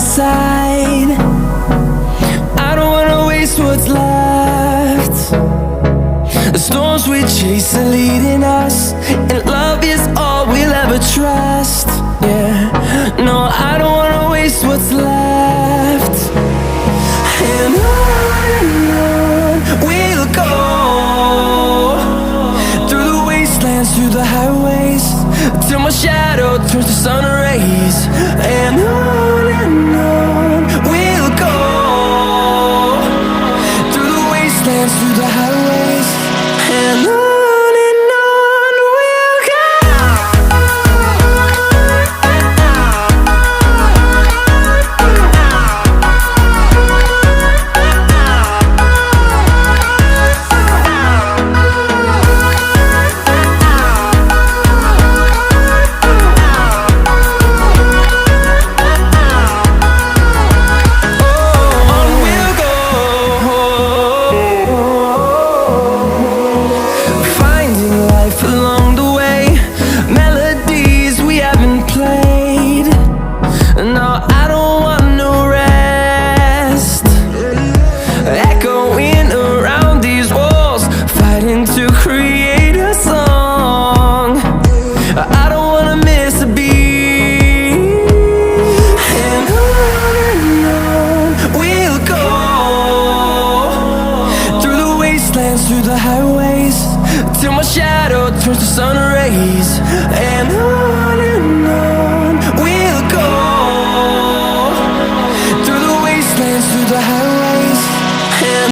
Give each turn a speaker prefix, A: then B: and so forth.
A: side. I don't wanna waste what's left. The storms we chase are leading us, and love is all we'll ever trust. Yeah, no, I don't wanna waste what's left. And on we'll go, through the wastelands, through the highways, till my shadow turns to sun rays. And on we'll go, through the wastelands, through the highways, and on we'll go. Through the highways, till my shadow turns to sun rays. And on we'll go, through the wastelands, through the highways.